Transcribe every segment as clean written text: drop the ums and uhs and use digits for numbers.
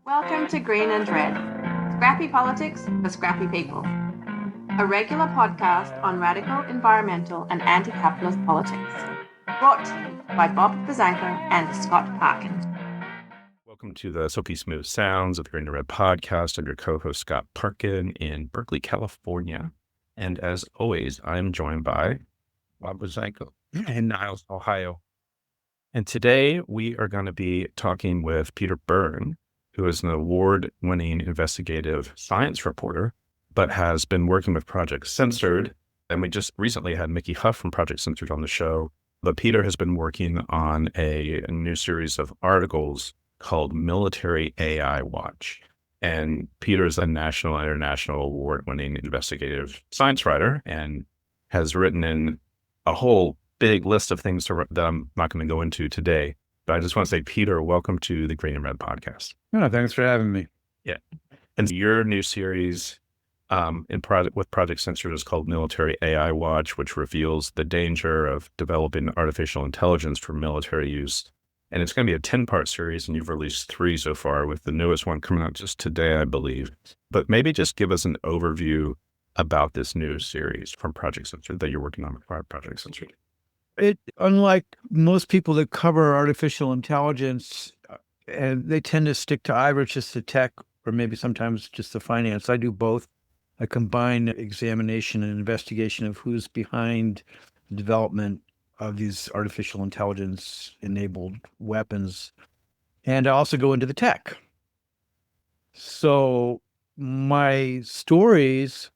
Welcome to Green and Red, Scrappy Politics for Scrappy People, a regular podcast on radical environmental and anti-capitalist politics, brought to you by Bob Bazanko and Scott Parkin. Welcome to the Silky Smooth Sounds of the Green and Red podcast. I'm your co-host, Scott Parkin, in Berkeley, California. And as always, I'm joined by Bob Bazanko in Niles, Ohio. And today we are going to be talking with Peter Byrne, who is an award-winning investigative science reporter, but has been working with Project Censored. And we just recently had Mickey Huff from Project Censored on the show. But Peter has been working on a new series of articles called Military AI Watch. And Peter is a national and international award-winning investigative science writer and has written in a whole big list of things that I'm not going to go into today. But I just want to say, Peter, welcome to the Green and Red podcast. Oh, thanks for having me. Yeah. And your new series with Project Censored is called Military AI Watch, which reveals the danger of developing artificial intelligence for military use. And it's going to be a 10-part series, and you've released 3 so far, with the newest one coming out just today, I believe. But maybe just give us an overview about this new series from Project Censored that you're working on with Project Censored. Unlike most people that cover artificial intelligence, and they tend to stick to either just the tech or maybe sometimes just the finance. I do both. I combine examination and investigation of who's behind the development of these artificial intelligence-enabled weapons. And I also go into the tech. So my stories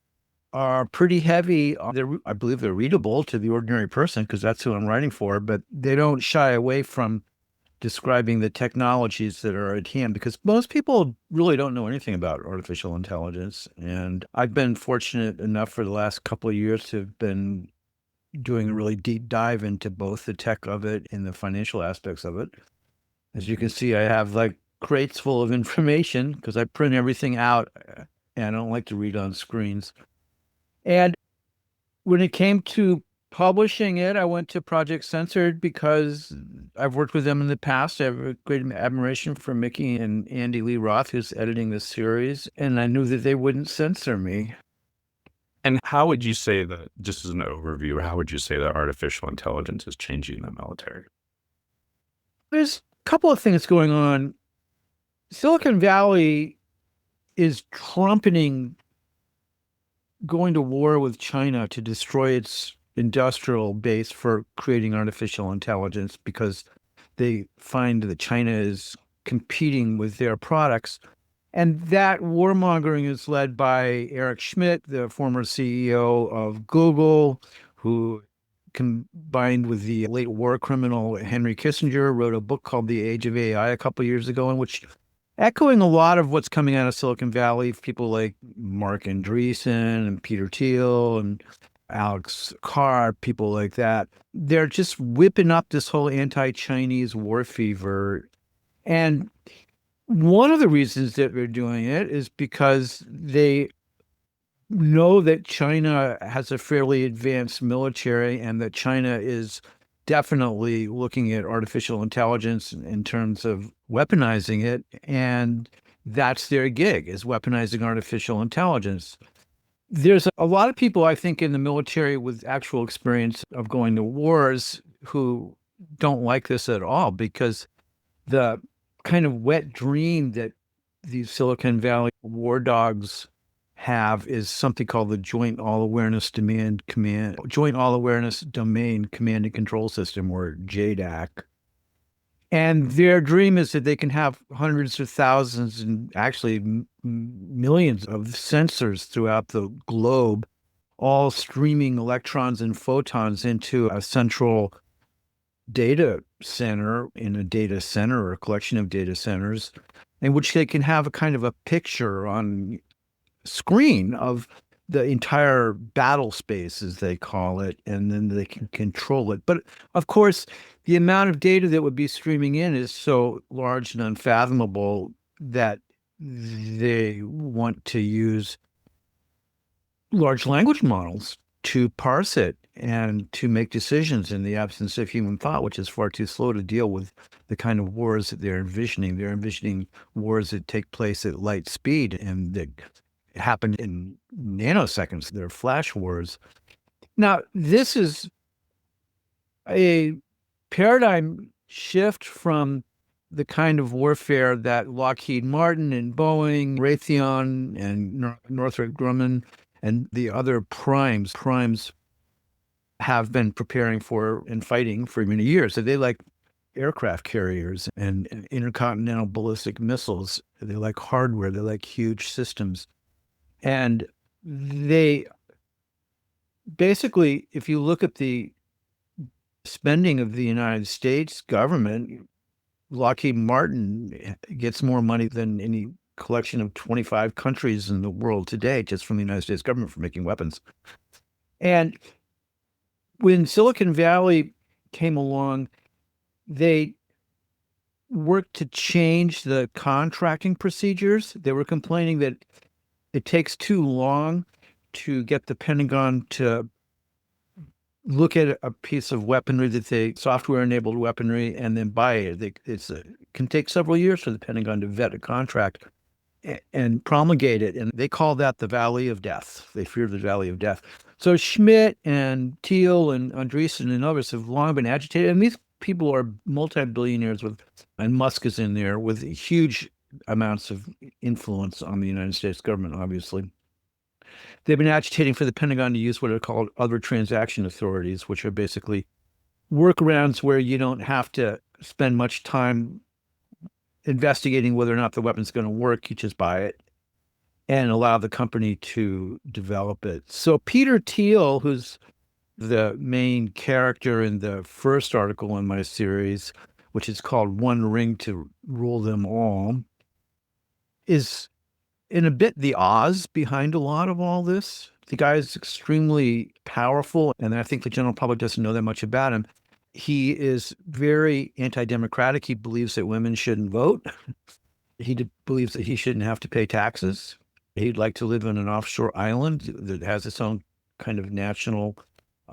are pretty heavy. I believe they're readable to the ordinary person because that's who I'm writing for, but they don't shy away from describing the technologies that are at hand because most people really don't know anything about artificial intelligence. And I've been fortunate enough for the last couple of years to have been doing a really deep dive into both the tech of it and the financial aspects of it. As you can see, I have like crates full of information because I print everything out and I don't like to read on screens. And when it came to publishing it, I went to Project Censored because I've worked with them in the past. I have a great admiration for Mickey and Andy Lee Roth, who's editing this series, and I knew that they wouldn't censor me. And how would you say that, just as an overview, how would you say that artificial intelligence is changing the military? There's a couple of things going on. Silicon Valley is trumpeting going to war with China to destroy its industrial base for creating artificial intelligence because they find that China is competing with their products. And that warmongering is led by Eric Schmidt, the former CEO of Google, who combined with the late war criminal Henry Kissinger, wrote a book called The Age of AI a couple of years ago, in which echoing a lot of what's coming out of Silicon Valley, people like Mark Andreessen and Peter Thiel and Alex Carr, people like that. They're just whipping up this whole anti-Chinese war fever. And one of the reasons that they're doing it is because they know that China has a fairly advanced military and that China is definitely looking at artificial intelligence in terms of weaponizing it. And that's their gig, is weaponizing artificial intelligence. There's a lot of people, I think, in the military with actual experience of going to wars who don't like this at all because the kind of wet dream that these Silicon Valley war dogs have is something called the Joint All-Awareness Domain Command and Control System, or JADAC. And their dream is that they can have hundreds of thousands and actually millions of sensors throughout the globe, all streaming electrons and photons into a central data center in a data center or a collection of data centers, in which they can have a kind of a picture on screen of the entire battle space, as they call it, and then they can control it. But of course, the amount of data that would be streaming in is so large and unfathomable that they want to use large language models to parse it and to make decisions in the absence of human thought, which is far too slow to deal with the kind of wars that they're envisioning. They're envisioning wars that take place at light speed and that happen in nanoseconds. They're flash wars. Now, this is a paradigm shift from the kind of warfare that Lockheed Martin and Boeing, Raytheon and Northrop Grumman and the other primes have been preparing for and fighting for many years. So they like aircraft carriers and intercontinental ballistic missiles. They like hardware. They like huge systems. And they basically, if you look at the spending of the United States government, Lockheed Martin gets more money than any collection of 25 countries in the world today, just from the United States government for making weapons. And when Silicon Valley came along, they worked to change the contracting procedures. They were complaining that it takes too long to get the Pentagon to look at a piece of weaponry that they software-enabled weaponry and then buy it. It can take several years for the Pentagon to vet a contract and promulgate it. And they call that the Valley of Death. They fear the Valley of Death. So Schmidt and Thiel and Andreessen and others have long been agitated. And these people are multi-billionaires and Musk is in there with huge amounts of influence on the United States government, obviously. They've been agitating for the Pentagon to use what are called other transaction authorities, which are basically workarounds where you don't have to spend much time investigating whether or not the weapon's going to work. You just buy it and allow the company to develop it. So Peter Thiel, who's the main character in the first article in my series, which is called One Ring to Rule Them All, is in a bit the Oz behind a lot of all this. The guy is extremely powerful, and I think the general public doesn't know that much about him. He is very anti-democratic. He believes that women shouldn't vote. He believes that he shouldn't have to pay taxes. He'd like to live on an offshore island that has its own kind of national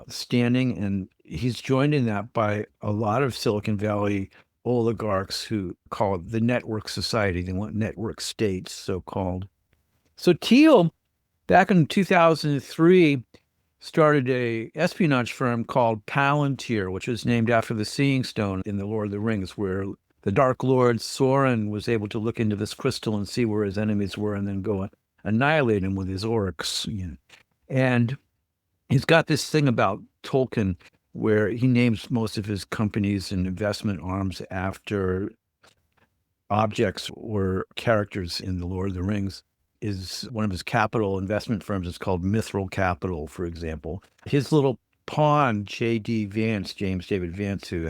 standing, and he's joined in that by a lot of Silicon Valley oligarchs who call it the network society. They want network states, so-called. So Thiel, back in 2003, started a espionage firm called Palantir, which was named after the Seeing Stone in The Lord of the Rings, where the Dark Lord Sauron was able to look into this crystal and see where his enemies were and then go annihilate him with his orcs. And he's got this thing about Tolkien where he names most of his companies and investment arms after objects or characters in The Lord of the Rings. Is one of his capital investment firms is called Mithril Capital, for example. His little pawn, J.D. Vance, James David Vance, who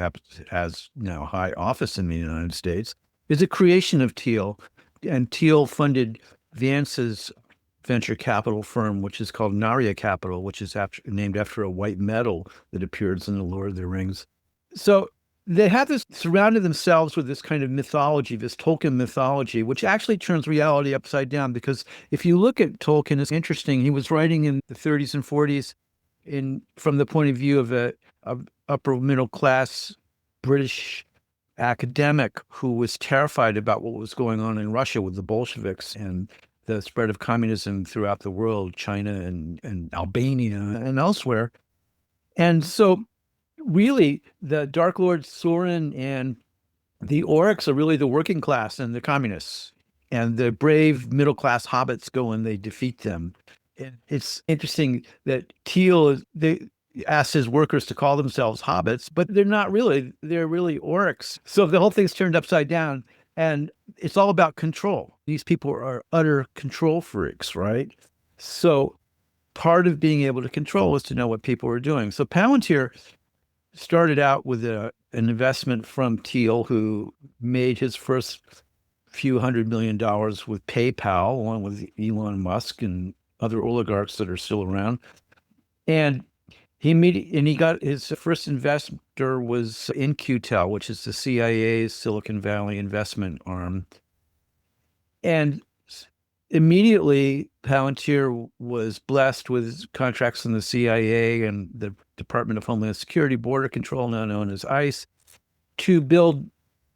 has now high office in the United States, is a creation of Thiel. And Thiel funded Vance's venture capital firm, which is called Narya Capital, which is named after a white metal that appears in The Lord of the Rings. So they have surrounded themselves with this kind of mythology, this Tolkien mythology, which actually turns reality upside down. Because if you look at Tolkien, it's interesting. He was writing in the 30s and 40s from the point of view of a upper middle class British academic who was terrified about what was going on in Russia with the Bolsheviks and the spread of communism throughout the world, China and Albania and elsewhere. And so really, the Dark Lord Sauron and the orcs are really the working class and the communists. And the brave middle-class hobbits go and they defeat them. And it's interesting that Thiel, they asked his workers to call themselves hobbits, but they're not really. They're really orcs. So the whole thing's turned upside down. And it's all about control. These people are utter control freaks, right? So part of being able to control is to know what people are doing. So Palantir started out with an investment from Thiel, who made his first few $100 million with PayPal, along with Elon Musk and other oligarchs that are still around. And he got his first investor was In-Q-Tel, which is the CIA's Silicon Valley investment arm. And immediately Palantir was blessed with contracts from the CIA and the Department of Homeland Security, Border Control, now known as ICE, to build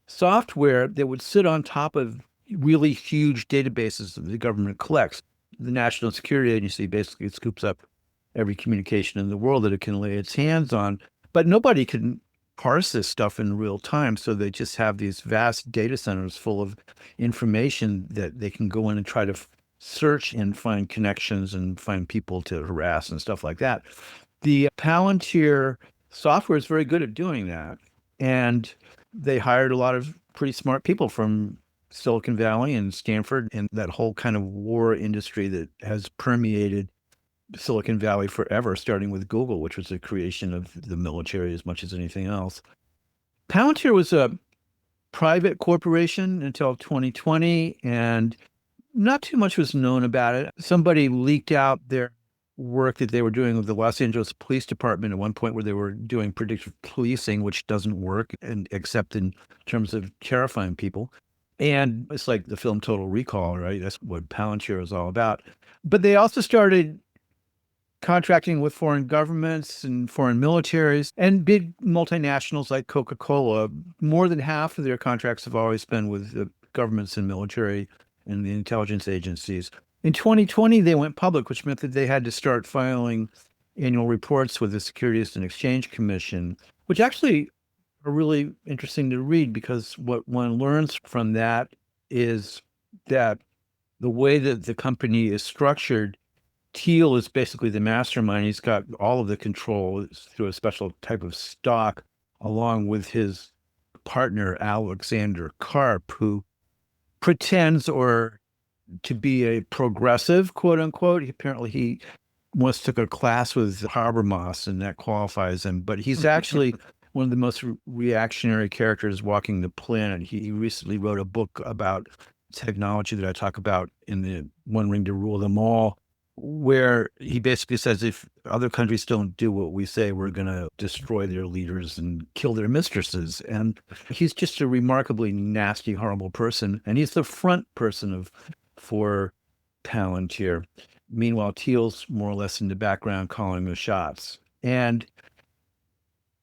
software that would sit on top of really huge databases that the government collects. The National Security Agency basically scoops up every communication in the world that it can lay its hands on, but nobody can parse this stuff in real time. So they just have these vast data centers full of information that they can go in and try to search and find connections and find people to harass and stuff like that. The Palantir software is very good at doing that. And they hired a lot of pretty smart people from Silicon Valley and Stanford and that whole kind of war industry that has permeated Silicon Valley forever, starting with Google, which was a creation of the military as much as anything else. Palantir was a private corporation until 2020, and not too much was known about it. Somebody leaked out their work that they were doing with the Los Angeles Police Department at one point where they were doing predictive policing, which doesn't work, and except in terms of terrifying people. And it's like the film Total Recall, right? That's what Palantir is all about. But they also started contracting with foreign governments and foreign militaries and big multinationals like Coca-Cola. More than half of their contracts have always been with the governments and military and the intelligence agencies. In 2020, they went public, which meant that they had to start filing annual reports with the Securities and Exchange Commission, which actually are really interesting to read because what one learns from that is that the way that the company is structured, Thiel is basically the mastermind. He's got all of the control through a special type of stock, along with his partner, Alexander Karp, who pretends to be a progressive, quote unquote. Apparently, he once took a class with Habermas, and that qualifies him. But he's actually one of the most reactionary characters walking the planet. He recently wrote a book about technology that I talk about in the One Ring to Rule Them All, where he basically says if other countries don't do what we say, we're going to destroy their leaders and kill their mistresses. And he's just a remarkably nasty, horrible person. And he's the front person for Palantir. Meanwhile, Thiel's more or less in the background calling the shots. And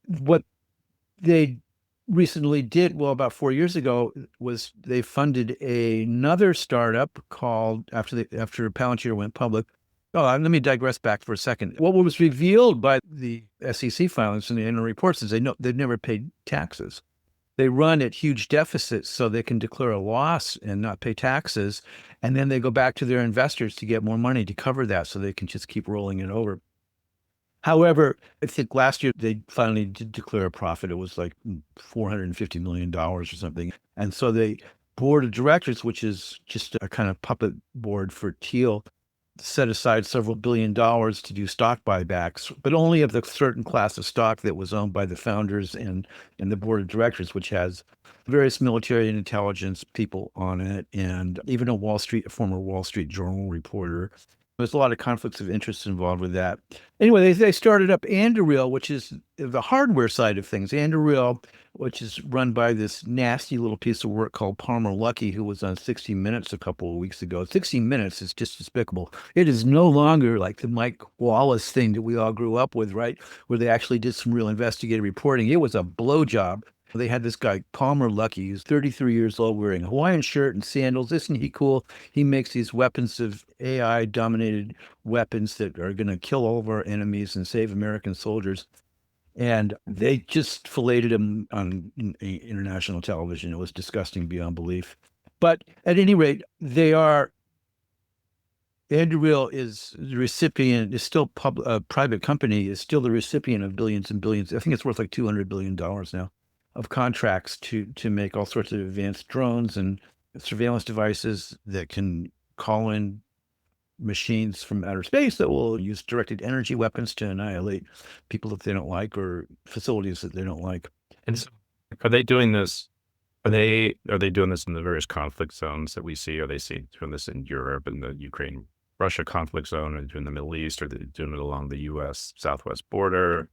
what they recently did, well, about 4 years ago, was they funded another startup called, after Palantir went public. Oh, let me digress back for a second. What was revealed by the SEC filings and the annual reports is they've never paid taxes. They run at huge deficits so they can declare a loss and not pay taxes. And then they go back to their investors to get more money to cover that so they can just keep rolling it over. However, I think last year they finally did declare a profit. It was like $450 million or something. And so the board of directors, which is just a kind of puppet board for Thiel, set aside several $1 billion to do stock buybacks, but only of the certain class of stock that was owned by the founders and the board of directors, which has various military and intelligence people on it, and even a former Wall Street Journal reporter. There's a lot of conflicts of interest involved with that. Anyway, they started up Anduril, which is the hardware side of things. Anduril, which is run by this nasty little piece of work called Palmer Luckey, who was on 60 Minutes a couple of weeks ago. 60 Minutes is just despicable. It is no longer like the Mike Wallace thing that we all grew up with, right? Where they actually did some real investigative reporting. It was a blowjob. They had this guy, Palmer Luckey, who's 33 years old, wearing a Hawaiian shirt and sandals. Isn't he cool? He makes these weapons of AI-dominated weapons that are going to kill all of our enemies and save American soldiers. And they just filleted him on international television. It was disgusting beyond belief. But at any rate, Anduril is the recipient, is still a private company, is still the recipient of billions and billions. I think it's worth like $200 billion now, of contracts to make all sorts of advanced drones and surveillance devices that can call in machines from outer space that will use directed energy weapons to annihilate people that they don't like or facilities that they don't like. And so are they doing this? Are they doing this in the various conflict zones that we see? Are they doing this in Europe and the Ukraine-Russia conflict zone, or doing the Middle East, or are they doing it along the U.S. southwest border?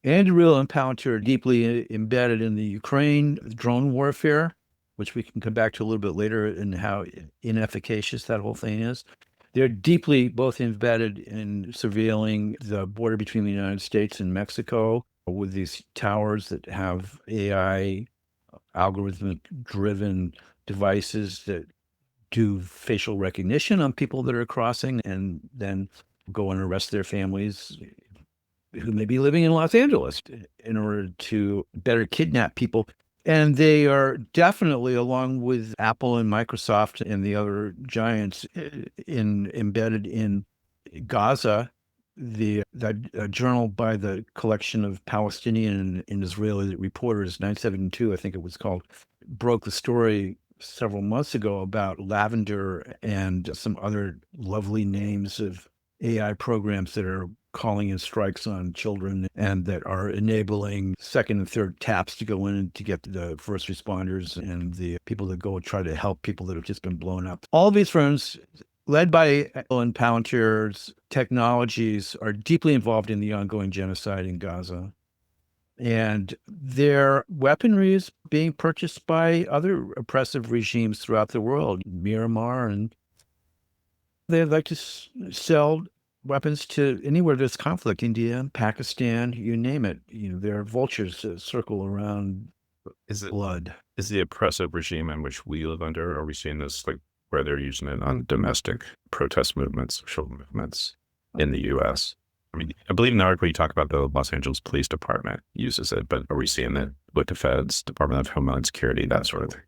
Anduril and Palantir are deeply embedded in the Ukraine drone warfare, which we can come back to a little bit later, and how inefficacious that whole thing is. They're deeply both embedded in surveilling the border between the United States and Mexico with these towers that have AI algorithmic-driven devices that do facial recognition on people that are crossing and then go and arrest their families who may be living in Los Angeles in order to better kidnap people. And they are definitely, along with Apple and Microsoft and the other giants, embedded in Gaza. A journal by the collection of Palestinian and Israeli reporters, 972, I think it was called, broke the story several months ago about Lavender and some other lovely names of AI programs that are calling in strikes on children and that are enabling second and third taps to go in to get the first responders and the people that go try to help people that have just been blown up. All these firms, led by Apple and Palantir's technologies, are deeply involved in the ongoing genocide in Gaza. And their weaponry is being purchased by other oppressive regimes throughout the world, Myanmar, and they like to sell weapons to anywhere there's conflict, India, Pakistan, you name it. There are vultures that circle around blood. Is the oppressive regime in which we live under, are we seeing this like where they're using it on domestic protest movements, social movements in the U.S.? I mean, I believe in the article you talk about the Los Angeles Police Department uses it, but are we seeing that with the Feds, Department of Homeland Security, that sort of thing?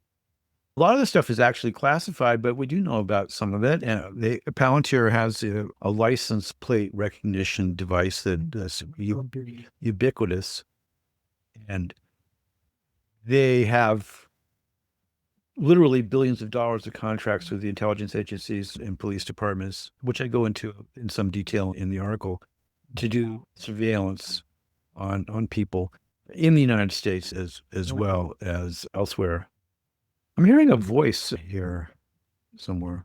A lot of the stuff is actually classified, but we do know about some of it. And Palantir has a license plate recognition device that is ubiquitous. And they have literally billions of dollars of contracts with the intelligence agencies and police departments, which I go into in some detail in the article, to do surveillance on people in the United States as well as elsewhere. I'm hearing a voice here somewhere.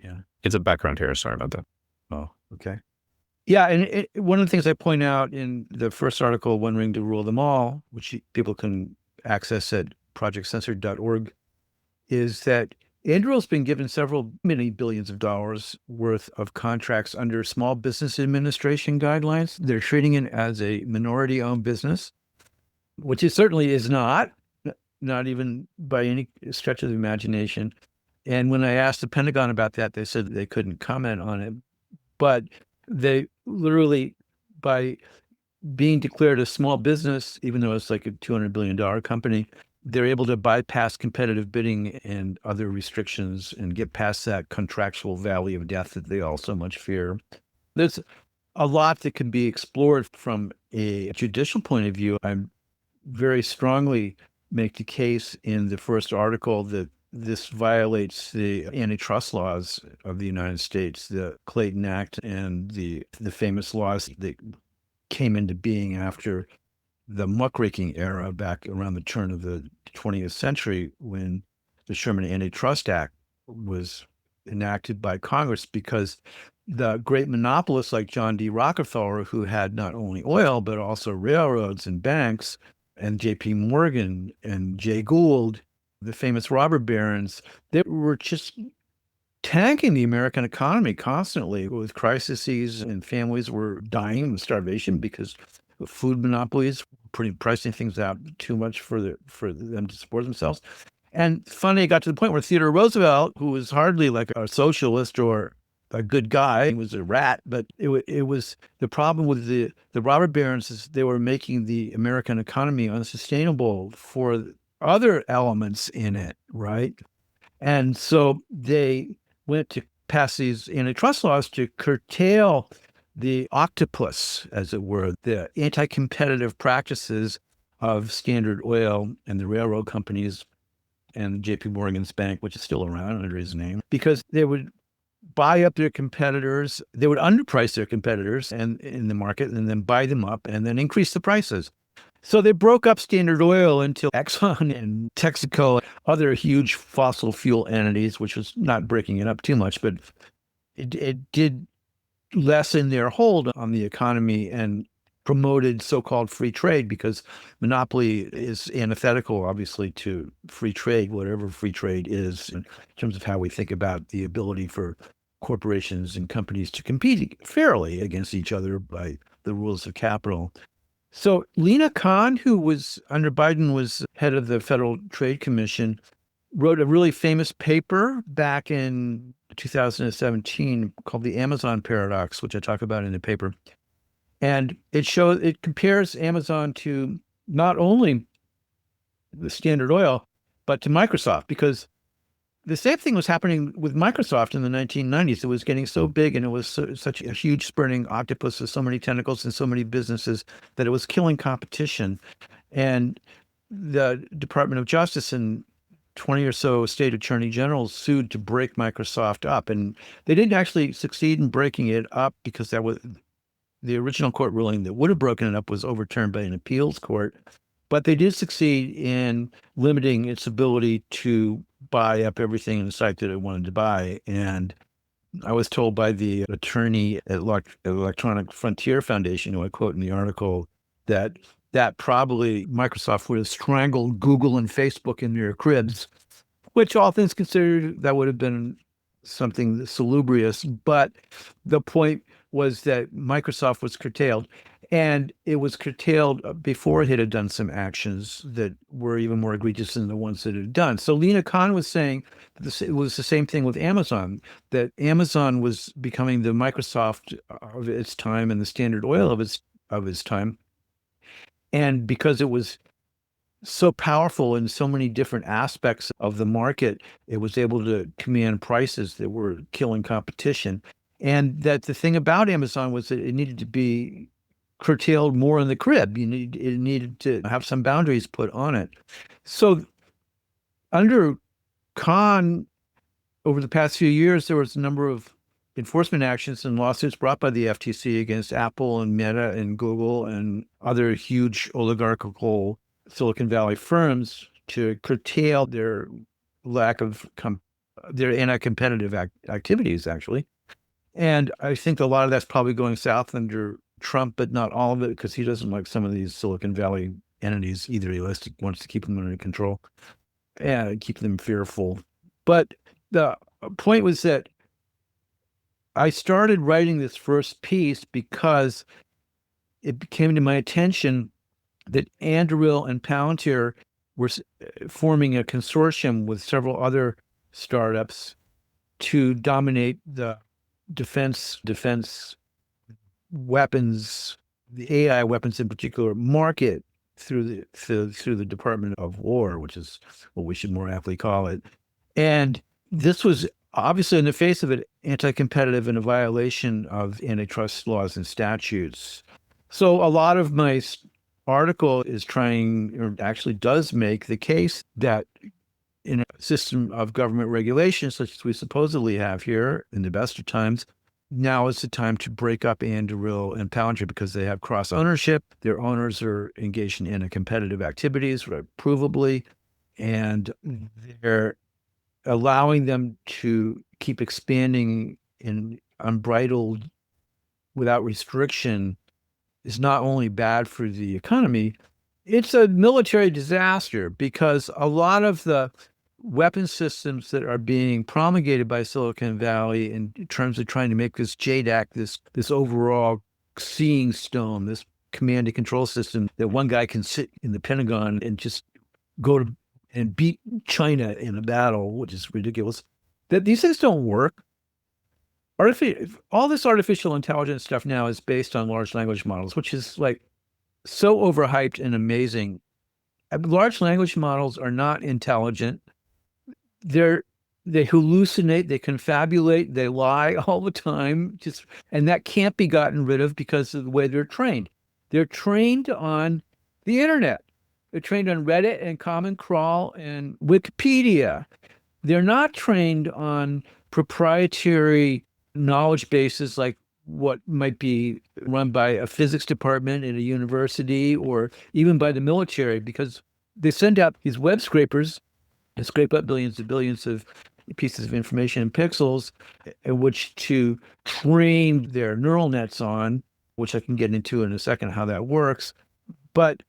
Yeah. It's a background here. Sorry about that. Oh, okay. Yeah, and one of the things I point out in the first article, One Ring to Rule Them All, which people can access at projectcensored.org, is that Anduril's been given many billions of dollars worth of contracts under Small Business Administration guidelines. They're treating it as a minority-owned business, which it certainly is not even by any stretch of the imagination. And when I asked the Pentagon about that, they said they couldn't comment on it. But they literally, by being declared a small business, even though it's like a $200 billion company, they're able to bypass competitive bidding and other restrictions and get past that contractual valley of death that they all so much fear. There's a lot that can be explored from a judicial point of view. I very strongly make the case in the first article that this violates the antitrust laws of the United States, the Clayton Act and the famous laws that came into being after the muckraking era back around the turn of the 20th century when the Sherman Antitrust Act was enacted by Congress, because the great monopolists like John D. Rockefeller, who had not only oil, but also railroads and banks, and J.P. Morgan and Jay Gould, the famous robber barons, they were just tanking the American economy constantly with crises, and families were dying of starvation because food monopolies were pricing things out too much for them to support themselves. And finally, it got to the point where Theodore Roosevelt, who was hardly like a socialist or a good guy, he was a rat, but it was the problem with the robber barons is they were making the American economy unsustainable for other elements in it, right? And so they went to pass these antitrust laws to curtail the octopus, as it were, the anti-competitive practices of Standard Oil and the railroad companies and J.P. Morgan's bank, which is still around under his name, because they would buy up their competitors. They would underprice their competitors and in the market and then buy them up and then increase the prices. So they broke up Standard Oil into Exxon and Texaco, other huge fossil fuel entities, which was not breaking it up too much, but it did lessen their hold on the economy and promoted so-called free trade, because monopoly is antithetical, obviously, to free trade, whatever free trade is, in terms of how we think about the ability for corporations and companies to compete fairly against each other by the rules of capital. So Lina Khan, who was under Biden was head of the Federal Trade Commission, wrote a really famous paper back in 2017 called The Amazon Paradox, which I talk about in the paper. And it compares Amazon to not only the Standard Oil, but to Microsoft, because the same thing was happening with Microsoft in the 1990s. It was getting so big and it was such a huge spurning octopus with so many tentacles and so many businesses that it was killing competition. And the Department of Justice and 20 or so state attorney generals sued to break Microsoft up. And they didn't actually succeed in breaking it up because that was the original court ruling that would have broken it up was overturned by an appeals court. But they did succeed in limiting its ability to buy up everything in the site that it wanted to buy. And I was told by the attorney at Electronic Frontier Foundation, who I quote in the article, that probably Microsoft would have strangled Google and Facebook in their cribs, which all things considered, that would have been something salubrious. But the point was that Microsoft was curtailed. And it was curtailed before it had done some actions that were even more egregious than the ones that it had done. So Lina Khan was saying that it was the same thing with Amazon, that Amazon was becoming the Microsoft of its time and the Standard Oil of its time. And because it was so powerful in so many different aspects of the market, it was able to command prices that were killing competition. And that the thing about Amazon was that it needed to be curtailed more in the crib. It needed to have some boundaries put on it. So under Khan, over the past few years, there was a number of enforcement actions and lawsuits brought by the FTC against Apple and Meta and Google and other huge oligarchical Silicon Valley firms to curtail their lack of their anti-competitive activities, actually. And I think a lot of that's probably going south under Trump, but not all of it, because he doesn't like some of these Silicon Valley entities either. He wants to keep them under control and keep them fearful. But the point was that I started writing this first piece because it came to my attention that Anduril and Palantir were forming a consortium with several other startups to dominate the defense weapons, the AI weapons in particular, market through the Department of War, which is what we should more aptly call it. And this was obviously, in the face of it, anti-competitive and a violation of antitrust laws and statutes. So a lot of my article is trying, or actually does make the case that in a system of government regulation, such as we supposedly have here in the best of times, now is the time to break up Anduril and Palantir because they have cross ownership. Their owners are engaged in anti-competitive activities, right, provably, and they're allowing them to keep expanding in unbridled, without restriction, is not only bad for the economy, it's a military disaster, because a lot of the weapon systems that are being promulgated by Silicon Valley in terms of trying to make this JADAC, this overall seeing stone, this command and control system that one guy can sit in the Pentagon and just go to and beat China in a battle, which is ridiculous, that these things don't work. All this artificial intelligence stuff now is based on large language models, which is like so overhyped and amazing. Large language models are not intelligent. They hallucinate, they confabulate, they lie all the time, and that can't be gotten rid of because of the way they're trained. They're trained on the internet. They're trained on Reddit and Common Crawl and Wikipedia. They're not trained on proprietary knowledge bases like what might be run by a physics department in a university or even by the military, because they send out these web scrapers and scrape up billions and billions of pieces of information and pixels in which to train their neural nets on, which I can get into in a second how that works. But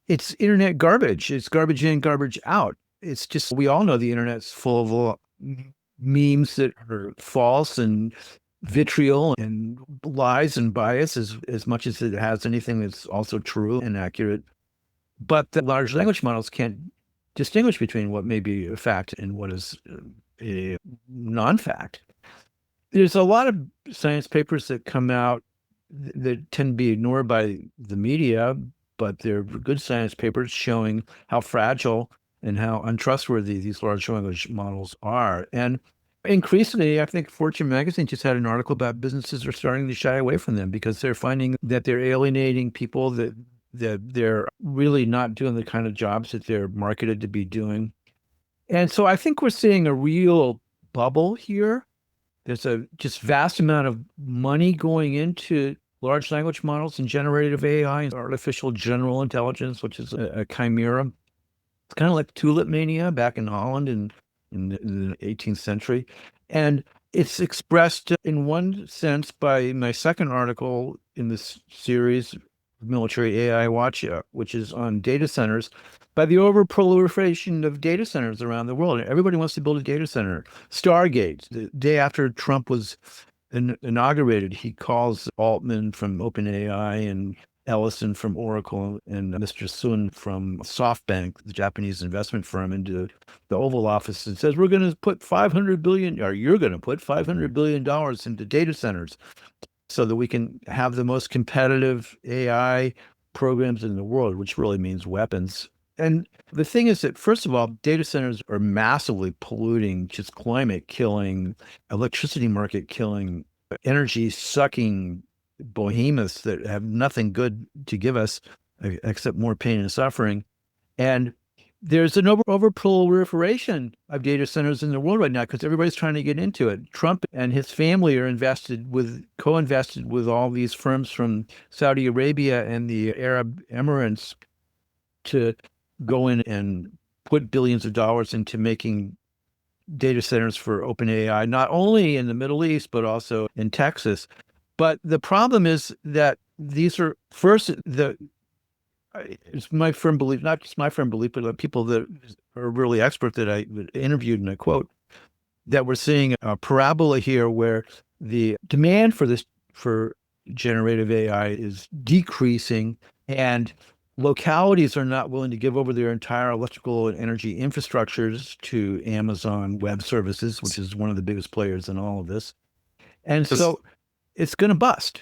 it's internet garbage. It's garbage in, garbage out. It's just, we all know the internet's full of memes that are false and vitriol and lies and bias as much as it has anything that's also true and accurate. But the large language models can't distinguish between what may be a fact and what is a non-fact. There's a lot of science papers that come out that tend to be ignored by the media, but they're good science papers showing how fragile and how untrustworthy these large language models are. And increasingly, I think Fortune magazine just had an article about businesses are starting to shy away from them because they're finding that they're alienating people, that they're really not doing the kind of jobs that they're marketed to be doing. And so I think we're seeing a real bubble here. There's a just vast amount of money going into large language models and generative AI and artificial general intelligence, which is a chimera. It's kind of like tulip mania back in Holland in the 18th century. And it's expressed in one sense by my second article in this series, Military AI Watch, which is on data centers, by the overproliferation of data centers around the world. Everybody wants to build a data center. Stargate, the day after Trump was inaugurated, he calls Altman from OpenAI and Ellison from Oracle and Mr. Sun from SoftBank, the Japanese investment firm, into the Oval Office and says, we're going to put $500 billion, or you're going to put $500 billion into data centers so that we can have the most competitive AI programs in the world, which really means weapons. And the thing is that, first of all, data centers are massively polluting, just climate killing, electricity market killing, energy sucking behemoths that have nothing good to give us except more pain and suffering. And there's an overproliferation of data centers in the world right now because everybody's trying to get into it. Trump and his family are co-invested with all these firms from Saudi Arabia and the Arab Emirates to go in and put billions of dollars into making data centers for OpenAI, not only in the Middle East, but also in Texas. But the problem is that these are it's my firm belief, not just my firm belief, but the people that are really expert that I interviewed and I quote, that we're seeing a parabola here where the demand for generative AI is decreasing and localities are not willing to give over their entire electrical and energy infrastructures to Amazon Web Services, which is one of the biggest players in all of this. And so it's going to bust.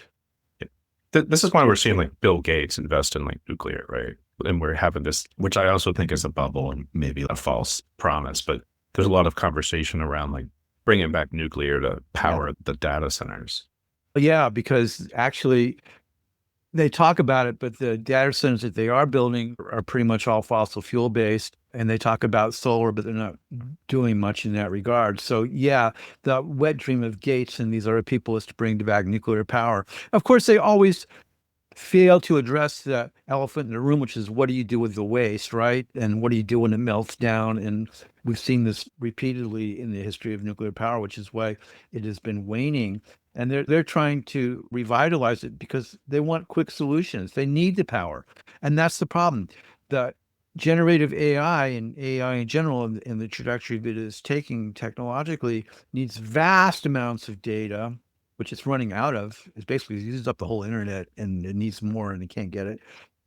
This is why we're seeing like Bill Gates invest in like nuclear, right? And we're having this, which I also think is a bubble and maybe a false promise, but there's a lot of conversation around like bringing back nuclear to power the data centers. Yeah, because actually they talk about it, but the data centers that they are building are pretty much all fossil fuel based. And they talk about solar, but they're not doing much in that regard. So yeah, the wet dream of Gates and these other people is to bring back nuclear power. Of course, they always fail to address the elephant in the room, which is what do you do with the waste, right? And what do you do when it melts down? And we've seen this repeatedly in the history of nuclear power, which is why it has been waning. And they're trying to revitalize it because they want quick solutions. They need the power. And that's the problem. The generative AI and AI in general and the trajectory that it is taking technologically needs vast amounts of data, which it's running out of. It basically uses up the whole internet and it needs more and it can't get it.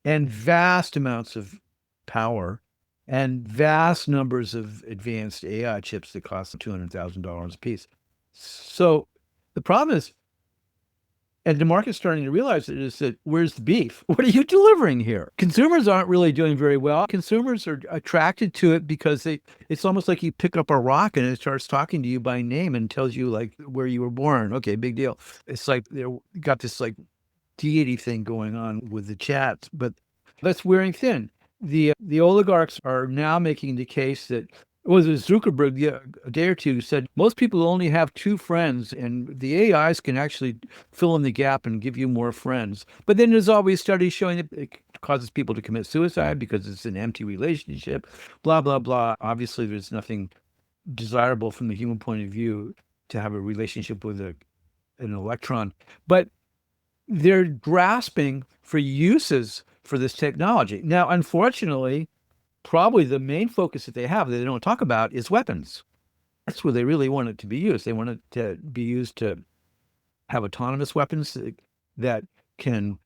And vast amounts of power and vast numbers of advanced AI chips that cost $200,000 a piece. So the problem is, and the market's starting to realize it, is that where's the beef? What are you delivering here? Consumers aren't really doing very well. Consumers are attracted to it because it's almost like you pick up a rock and it starts talking to you by name and tells you like where you were born. Okay, big deal. It's like they got this like deity thing going on with the chats, but that's wearing thin. The oligarchs are now making the case that Zuckerberg a day or two said most people only have two friends and the AIs can actually fill in the gap and give you more friends. But then there's always studies showing that it causes people to commit suicide because it's an empty relationship, blah, blah, blah. Obviously, there's nothing desirable from the human point of view to have a relationship with an electron. But they're grasping for uses for this technology. Now, unfortunately, probably the main focus that they have that they don't talk about is weapons. That's where they really want it to be used. They want it to be used to have autonomous weapons that can,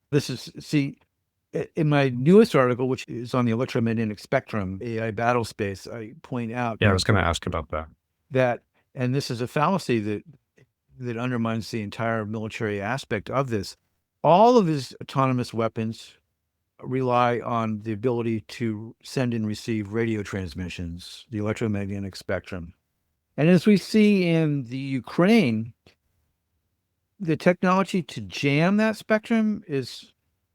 in my newest article, which is on the electromagnetic spectrum, AI battle space, I point out Yeah, I was going to ask about that. that, and this is a fallacy that undermines the entire military aspect of this. All of these autonomous weapons rely on the ability to send and receive radio transmissions, the electromagnetic spectrum. And as we see in the Ukraine, the technology to jam that spectrum is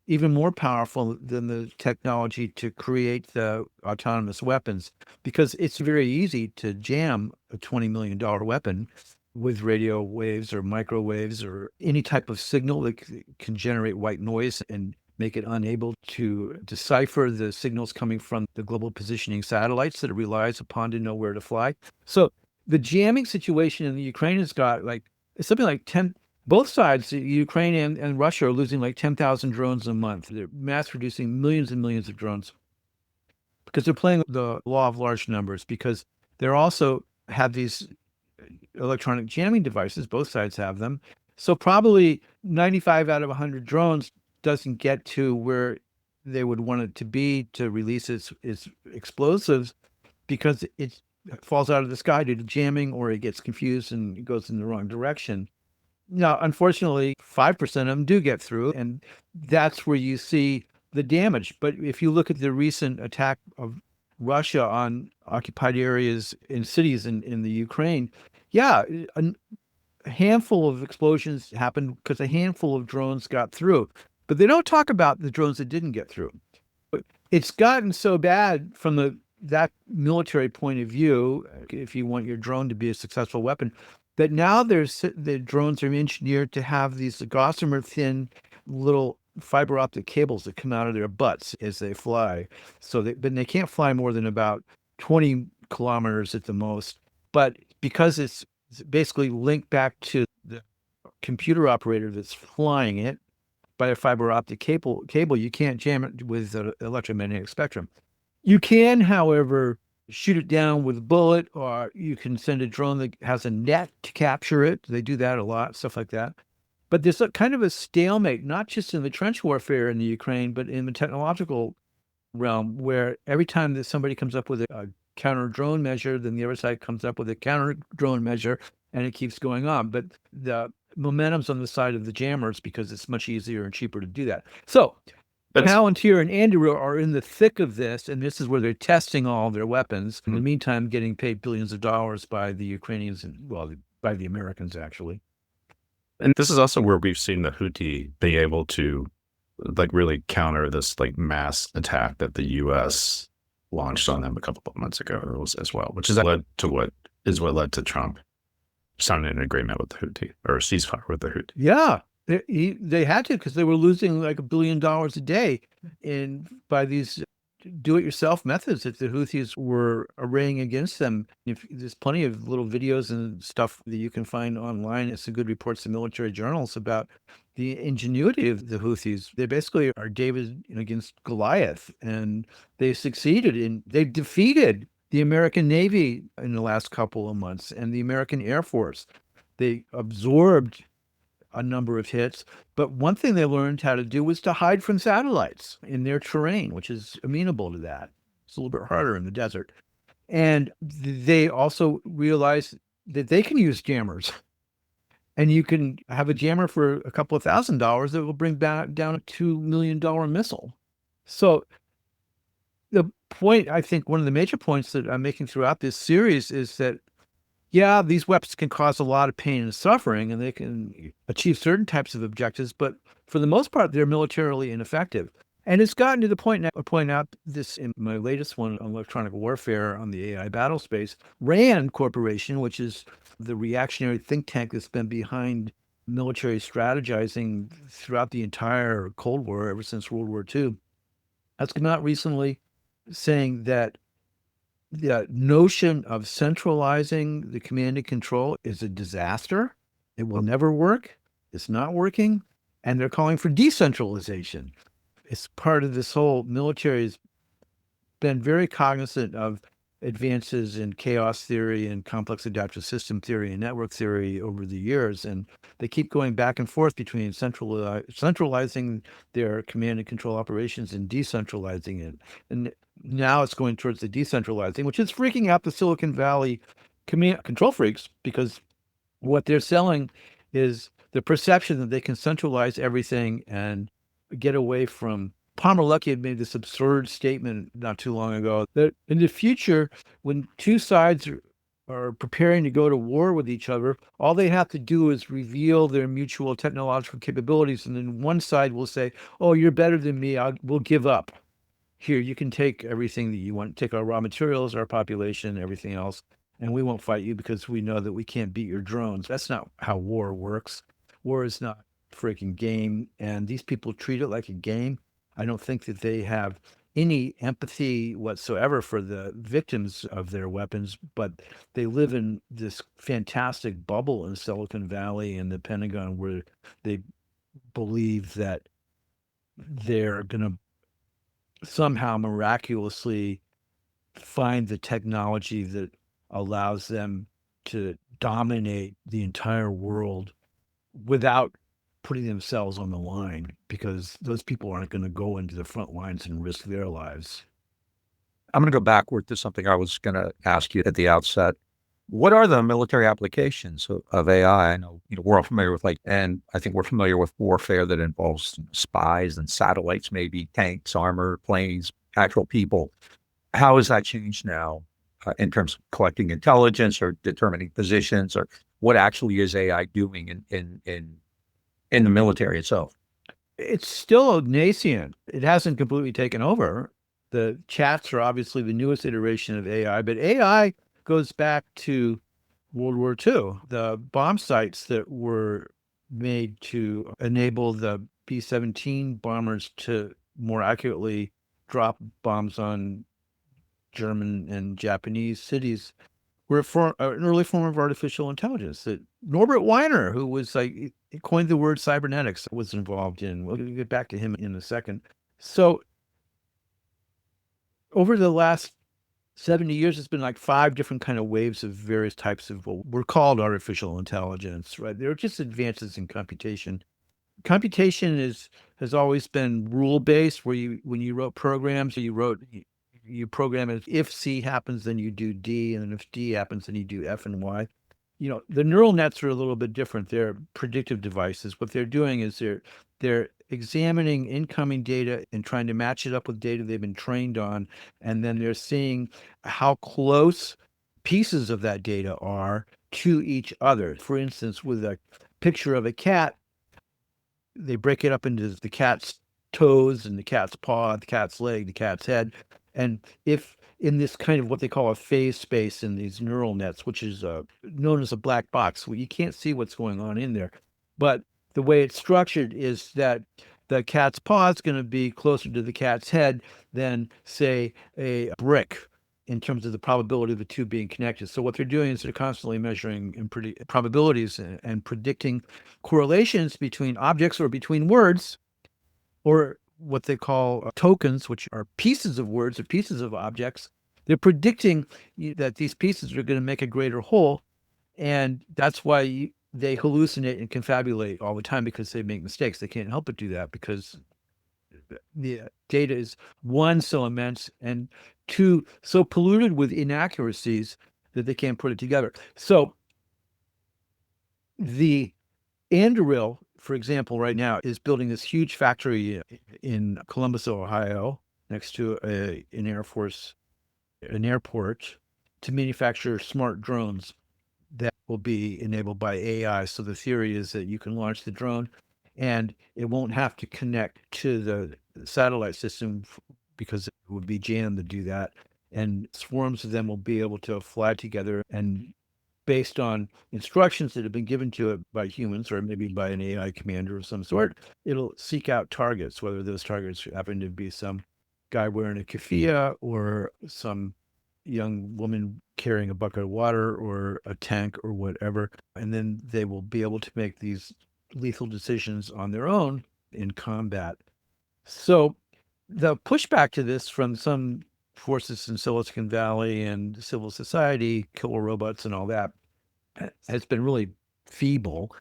even more powerful than the technology to create the autonomous weapons, because it's very easy to jam a $20 million weapon with radio waves or microwaves or any type of signal that can generate white noise and make it unable to decipher the signals coming from the global positioning satellites that it relies upon to know where to fly. So the jamming situation in the Ukraine has got it's something like 10, both sides, Ukraine and Russia, are losing like 10,000 drones a month. They're mass producing millions and millions of drones because they're playing the law of large numbers, because they're also have these electronic jamming devices. Both sides have them. So probably 95 out of 100 drones doesn't get to where they would want it to be to release its explosives, because it falls out of the sky due to jamming, or it gets confused and it goes in the wrong direction. Now, unfortunately, 5% of them do get through, and that's where you see the damage. But if you look at the recent attack of Russia on occupied areas in cities in the Ukraine, yeah, a handful of explosions happened because a handful of drones got through. But they don't talk about the drones that didn't get through. But it's gotten so bad from that military point of view, if you want your drone to be a successful weapon, that now the drones are engineered to have these gossamer thin little fiber optic cables that come out of their butts as they fly. But they can't fly more than about 20 kilometers at the most. But because it's basically linked back to the computer operator that's flying it by a fiber optic cable, you can't jam it with the electromagnetic spectrum. You can, however, shoot it down with a bullet, or you can send a drone that has a net to capture it. They do that a lot, stuff like that. But there's a kind of a stalemate, not just in the trench warfare in the Ukraine, but in the technological realm, where every time that somebody comes up with a counter drone measure, then the other side comes up with a counter drone measure, and it keeps going on. But the momentum's on the side of the jammers because it's much easier and cheaper to do that. So Palantir and Andrew are in the thick of this, and this is where they're testing all their weapons. In the meantime, getting paid billions of dollars by the Ukrainians and, well, by the Americans, actually. And this is also where we've seen the Houthi be able to really counter this mass attack that the U.S. launched on them a couple of months ago as well, which is what led to Trump signing an agreement with the Houthi, or a ceasefire with the Houthi. Yeah. They had to, because they were losing like $1 billion a day by these do-it-yourself methods that the Houthis were arraying against them. There's plenty of little videos and stuff that you can find online. It's some good reports in military journals about the ingenuity of the Houthis. They basically are David against Goliath, and they succeeded they defeated the American Navy in the last couple of months and the American Air Force. They absorbed a number of hits, but one thing they learned how to do was to hide from satellites in their terrain, which is amenable to that. It's a little bit harder in the desert. And they also realized that they can use jammers, and you can have a jammer for a couple of $1,000 that will bring back down a $2 million missile. So the point, I think one of the major points that I'm making throughout this series is that, yeah, these weapons can cause a lot of pain and suffering, and they can achieve certain types of objectives, but for the most part, they're militarily ineffective. And it's gotten to the point, now I point out this in my latest one on electronic warfare on the AI battle space, RAND Corporation, which is the reactionary think tank that's been behind military strategizing throughout the entire Cold War, ever since World War II, has come out recently saying that the notion of centralizing the command and control is a disaster. It will never work. It's not working. And they're calling for decentralization. It's part of this whole military has been very cognizant of advances in chaos theory and complex adaptive system theory and network theory over the years. And they keep going back and forth between centralizing their command and control operations and decentralizing it. And now it's going towards the decentralizing, which is freaking out the Silicon Valley command control freaks, because what they're selling is the perception that they can centralize everything and get away from. Palmer Luckey had made this absurd statement not too long ago that in the future, when two sides are preparing to go to war with each other, all they have to do is reveal their mutual technological capabilities. And then one side will say, oh, you're better than me. We'll give up. Here, you can take everything that you want, take our raw materials, our population, everything else, and we won't fight you because we know that we can't beat your drones. That's not how war works. War is not a freaking game, and these people treat it like a game. I don't think that they have any empathy whatsoever for the victims of their weapons, but they live in this fantastic bubble in Silicon Valley and the Pentagon where they believe that they're going to somehow miraculously find the technology that allows them to dominate the entire world without putting themselves on the line, because those people aren't going to go into the front lines and risk their lives. I'm going to go backward to something I was going to ask you at the outset. What are the military applications of AI? I know, we're all familiar with and I think we're familiar with warfare that involves spies and satellites, maybe tanks, armor, planes, actual people. How has that changed now in terms of collecting intelligence or determining positions, or what actually is AI doing in the military itself? It's still nascent. It hasn't completely taken over. The chats are obviously the newest iteration of AI, but AI goes back to World War II. The bomb sites that were made to enable the B-17 bombers to more accurately drop bombs on German and Japanese cities were an early form of artificial intelligence that Norbert Weiner, who was he coined the word cybernetics, was involved in. We'll get back to him in a second. So over the last 70 years, it's been 5 different kind of waves of various types of what were called artificial intelligence, right? They're just advances in computation. Computation has always been rule-based, where when you wrote programs, you program it. If C happens, then you do D, and then if D happens, then you do F and Y. The neural nets are a little bit different. They're predictive devices. What they're doing is they're examining incoming data and trying to match it up with data they've been trained on, and then they're seeing how close pieces of that data are to each other. For instance, with a picture of a cat, they break it up into the cat's toes and the cat's paw, the cat's leg, the cat's head. And if in this kind of what they call a phase space in these neural nets, which is known as a black box, where you can't see what's going on in there. But the way it's structured is that the cat's paw is going to be closer to the cat's head than, say, a brick in terms of the probability of the two being connected. So what they're doing is they're constantly measuring probabilities and predicting correlations between objects or between words, or what they call tokens, which are pieces of words or pieces of objects. They're predicting that these pieces are going to make a greater whole. And that's why they hallucinate and confabulate all the time, because they make mistakes. They can't help but do that because the data is, one, so immense, and two, so polluted with inaccuracies that they can't put it together. So the Anduril, for example, right now is building this huge factory in Columbus, Ohio, next to an airport, to manufacture smart drones that will be enabled by AI. So the theory is that you can launch the drone and it won't have to connect to the satellite system, because it would be jammed to do that. And swarms of them will be able to fly together, and based on instructions that have been given to it by humans, or maybe by an AI commander of some sort, it'll seek out targets, whether those targets happen to be some guy wearing a keffiyeh, or some young woman carrying a bucket of water, or a tank, or whatever. And then they will be able to make these lethal decisions on their own in combat. So the pushback to this from some forces in Silicon Valley and civil society, killer robots and all that, has been really feeble.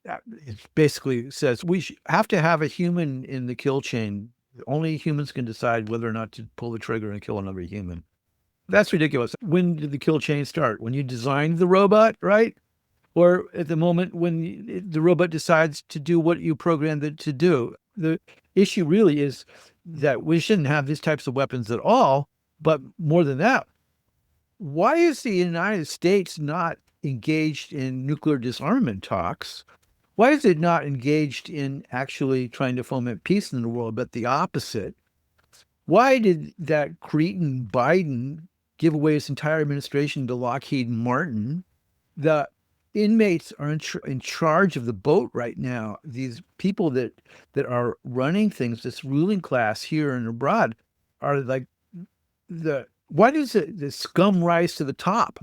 It basically says we have to have a human in the kill chain. Only humans can decide whether or not to pull the trigger and kill another human. That's ridiculous. When did the kill chain start? When you designed the robot, right? Or at the moment when the robot decides to do what you programmed it to do. The issue really is that we shouldn't have these types of weapons at all. But more than that, why is the United States not engaged in nuclear disarmament talks? Why is it not engaged in actually trying to foment peace in the world, but the opposite? Why did that cretin Biden give away his entire administration to Lockheed Martin? The inmates are in charge of the boat right now. These people that are running things, this ruling class here and abroad, are like why does the scum rise to the top?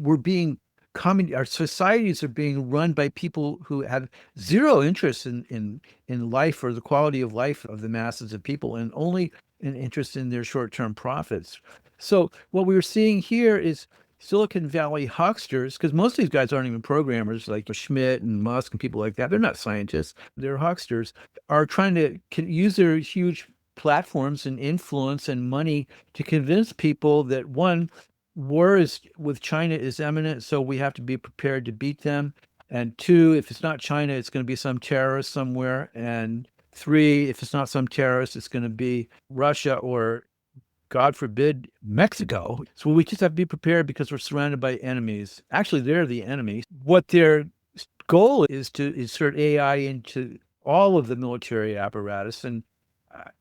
Our societies are being run by people who have zero interest in life or the quality of life of the masses of people, and only an interest in their short-term profits. So what we're seeing here is Silicon Valley hucksters, because most of these guys aren't even programmers, like Schmidt and Musk and people like that. They're not scientists. They're hucksters, are trying to use their huge platforms and influence and money to convince people that, one, war with China is imminent, so we have to be prepared to beat them. And two, if it's not China, it's going to be some terrorist somewhere. And three, if it's not some terrorist, it's going to be Russia or, God forbid, Mexico. So we just have to be prepared because we're surrounded by enemies. Actually, they're the enemy. What their goal is to insert AI into all of the military apparatus. And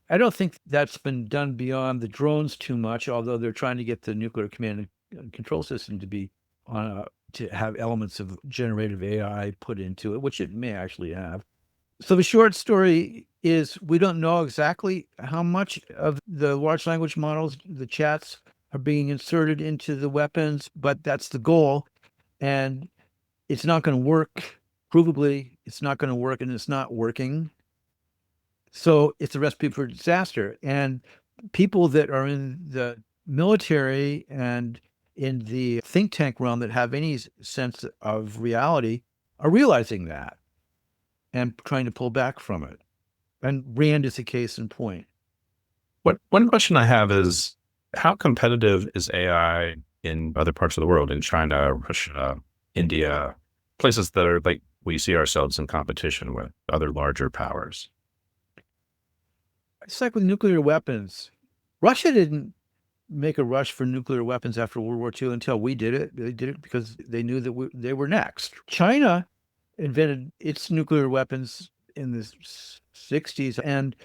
I don't think that's been done beyond the drones too much, although they're trying to get the nuclear command and control system to be to have elements of generative AI put into it, which it may actually have. So the short story is we don't know exactly how much of the large language models, the chats, are being inserted into the weapons, but that's the goal. And it's not going to work. Provably, it's not going to work, and it's not working. So it's a recipe for disaster. And people that are in the military and in the think tank realm that have any sense of reality are realizing that and trying to pull back from it. And Rand is a case in point. One question I have is, how competitive is AI in other parts of the world, in China, Russia, India, places that are like we see ourselves in competition with other larger powers? It's like with nuclear weapons. Russia didn't make a rush for nuclear weapons after World War II until we did it. They did it because they knew that they were next. China invented its nuclear weapons in the 60s, and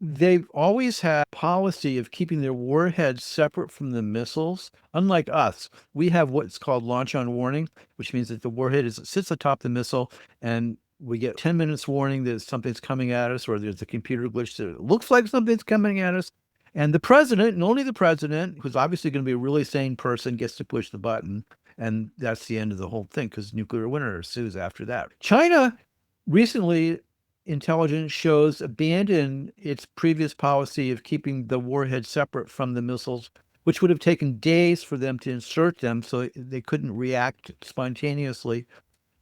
they've always had a policy of keeping their warheads separate from the missiles. Unlike us, we have what's called launch on warning, which means that the warhead sits atop the missile, and we get 10 minutes warning that something's coming at us, or there's a computer glitch that looks like something's coming at us. And the president, and only the president, who's obviously going to be a really sane person, gets to push the button. And that's the end of the whole thing, because nuclear winter ensues after that. China recently, intelligence shows, abandoned its previous policy of keeping the warhead separate from the missiles, which would have taken days for them to insert them so they couldn't react spontaneously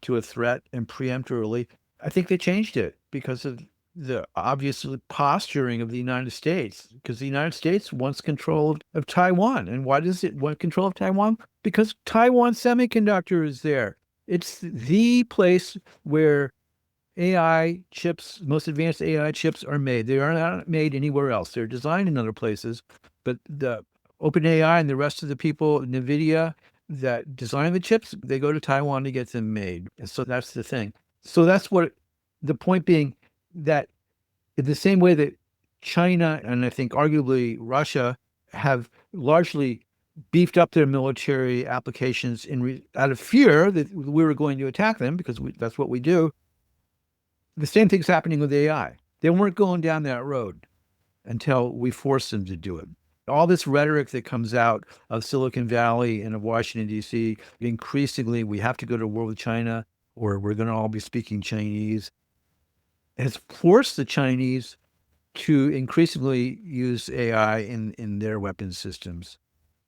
to a threat and preemptorily. I think they changed it because of the obvious posturing of the United States, because the United States wants control of Taiwan. And why does it want control of Taiwan? Because Taiwan Semiconductor is there. It's the place where AI chips, most advanced AI chips, are made. They are not made anywhere else. They're designed in other places, but the OpenAI and the rest of the people, NVIDIA, that design the chips, they go to Taiwan to get them made. And so that's the thing. So that's what the point being, that in the same way that China and I think arguably Russia have largely beefed up their military applications out of fear that we were going to attack them, because that's what we do. The same thing's happening with AI. They weren't going down that road until we forced them to do it. All this rhetoric that comes out of Silicon Valley and of Washington, D.C., increasingly, we have to go to war with China or we're going to all be speaking Chinese, has forced the Chinese to increasingly use AI in their weapons systems.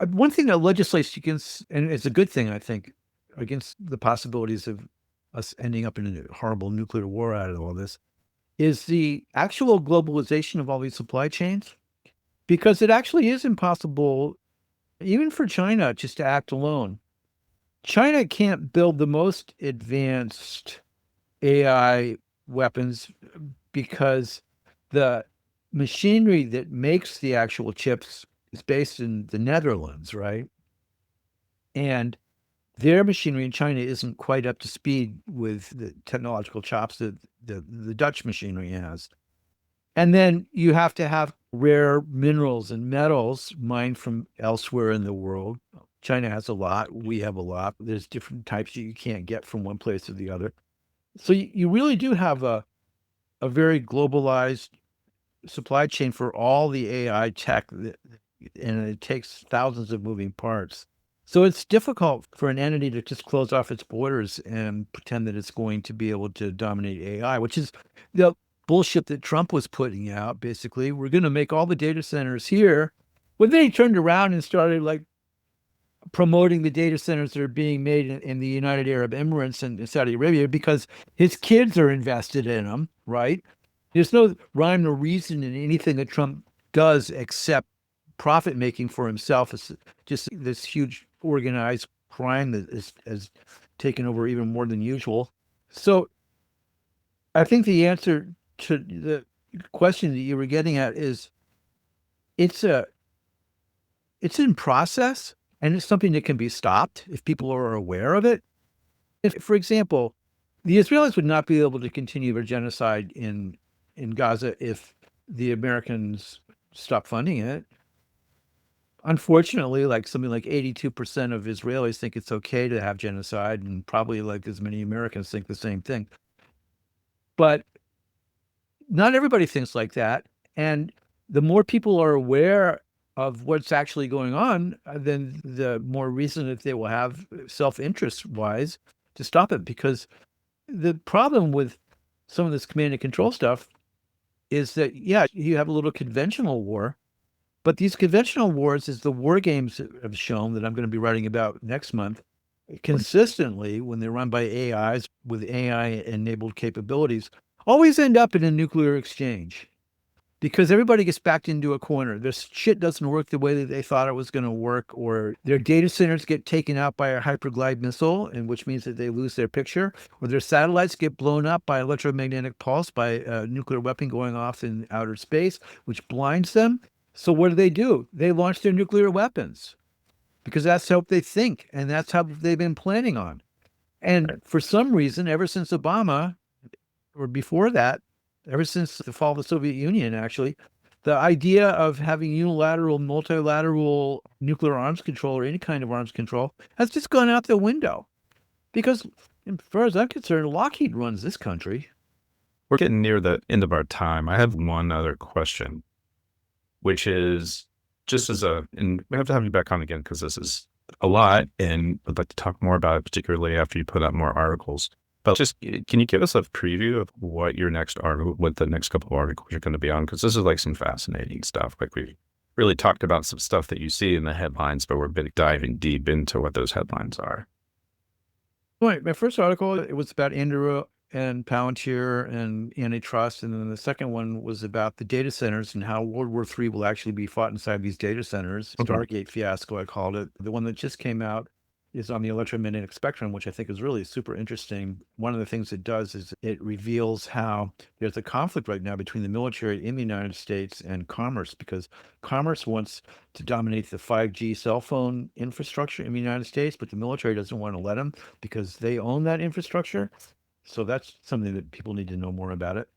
One thing that legislates against, and it's a good thing, I think, against the possibilities of us ending up in a horrible nuclear war out of all this, is the actual globalization of all these supply chains, because it actually is impossible, even for China, just to act alone. China can't build the most advanced AI weapons because the machinery that makes the actual chips is based in the Netherlands, right? And their machinery in China isn't quite up to speed with the technological chops that the Dutch machinery has. And then you have to have rare minerals and metals mined from elsewhere in the world. China has a lot. We have a lot. There's different types that you can't get from one place to the other. So you really do have a very globalized supply chain for all the AI tech, and it takes thousands of moving parts. So it's difficult for an entity to just close off its borders and pretend that it's going to be able to dominate AI, which is the bullshit that Trump was putting out. Basically, we're going to make all the data centers here. When they turned around and started like promoting the data centers that are being made in the United Arab Emirates and Saudi Arabia because his kids are invested in them, right? There's no rhyme or reason in anything that Trump does except profit making for himself. It's just this huge organized crime that has taken over even more than usual. So I think the answer to the question that you were getting at is it's in process, and it's something that can be stopped if people are aware of it. If, for example, the Israelis would not be able to continue their genocide in Gaza if the Americans stop funding it. Unfortunately, like something like 82% of Israelis think it's okay to have genocide, and probably like as many Americans think the same thing. But not everybody thinks like that. And the more people are aware of what's actually going on, then the more reason that they will have self-interest wise to stop it. Because the problem with some of this command and control stuff is that, yeah, you have a little conventional war, but these conventional wars, as the war games have shown that I'm going to be writing about next month, consistently, when they're run by AIs with AI-enabled capabilities, always end up in a nuclear exchange because everybody gets backed into a corner. This shit doesn't work the way that they thought it was going to work, or their data centers get taken out by a hyperglide missile, and which means that they lose their picture, or their satellites get blown up by electromagnetic pulse by a nuclear weapon going off in outer space, which blinds them. So what do? They launch their nuclear weapons because that's how they think, and that's how they've been planning on. And for some reason, ever since Obama, or before that, ever since the fall of the Soviet Union, actually, the idea of having unilateral, multilateral nuclear arms control or any kind of arms control has just gone out the window. Because, as far as I'm concerned, Lockheed runs this country. We're getting near the end of our time. I have one other question, which is just and we have to have you back on again because this is a lot, and I'd like to talk more about it, particularly after you put out more articles. But just, can you give us a preview of what your next article, what the next couple of articles are going to be on? Because this is like some fascinating stuff. Like we really talked about some stuff that you see in the headlines, but we're diving deep into what those headlines are. Right. My first article, it was about Andrew and Palantir and Antitrust. And then the second one was about the data centers and how World War III will actually be fought inside these data centers. Okay. Stargate fiasco, I called it. The one that just came out is on the electromagnetic spectrum, which I think is really super interesting. One of the things it does is it reveals how there's a conflict right now between the military in the United States and commerce, because commerce wants to dominate the 5G cell phone infrastructure in the United States, but the military doesn't want to let them because they own that infrastructure. So that's something that people need to know more about it.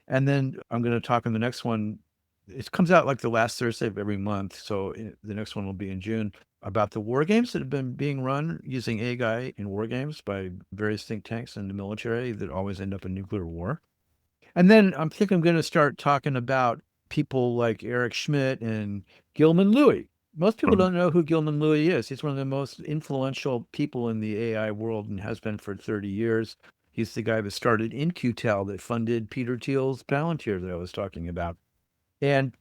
And then I'm going to talk in the next one. It comes out like the last Thursday of every month. So the next one will be in June, about the war games that have been being run using AI in war games by various think tanks in the military that always end up in nuclear war. And then I think I'm going to start talking about people like Eric Schmidt and Gilman Louie. Most people don't know who Gilman Louie is. He's one of the most influential people in the AI world and has been for 30 years. He's the guy that started In-Q-Tel that funded Peter Thiel's Palantir that I was talking about. And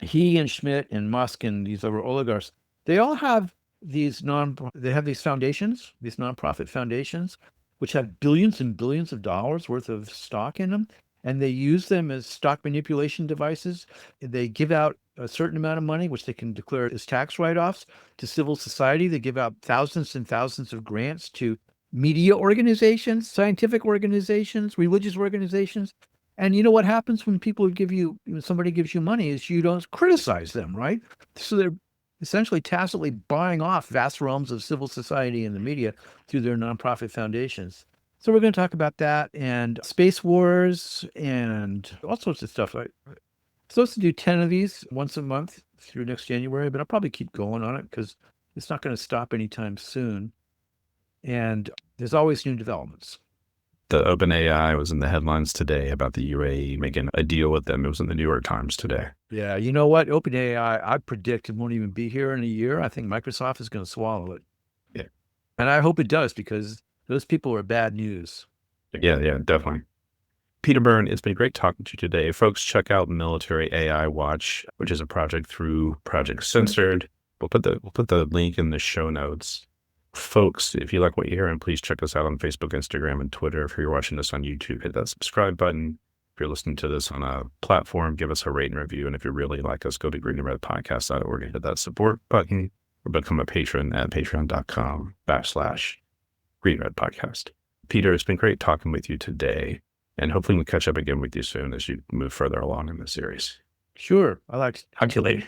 he and Schmidt and Musk and these other oligarchs, They all have these foundations, these nonprofit foundations, which have billions and billions of dollars worth of stock in them. And they use them as stock manipulation devices. They give out a certain amount of money, which they can declare as tax write-offs, to civil society. They give out thousands and thousands of grants to media organizations, scientific organizations, religious organizations. And you know what happens when somebody gives you money is you don't criticize them, right? So they're essentially tacitly buying off vast realms of civil society and the media through their nonprofit foundations. So we're going to talk about that and space wars and all sorts of stuff. I'm supposed to do 10 of these once a month through next January, but I'll probably keep going on it because it's not going to stop anytime soon. And there's always new developments. The OpenAI was in the headlines today about the UAE making a deal with them. It was in the New York Times today. Yeah, you know what? OpenAI, I predict it won't even be here in a year. I think Microsoft is going to swallow it. Yeah. And I hope it does because those people are bad news. Yeah, definitely. Peter Byrne, it's been great talking to you today. Folks, check out Military AI Watch, which is a project through Project Censored. We'll put the link in the show notes. Folks, if you like what you're hearing, please check us out on Facebook, Instagram, and Twitter. If you're watching this on YouTube, hit that subscribe button. If you're listening to this on a platform, give us a rate and review. And if you really like us, go to greenandredpodcast.org and hit that support button or become a patron at patreon.com/greenredpodcast. Peter, it's been great talking with you today. And hopefully we'll catch up again with you soon as you move further along in the series. Sure. I like Talk to you later.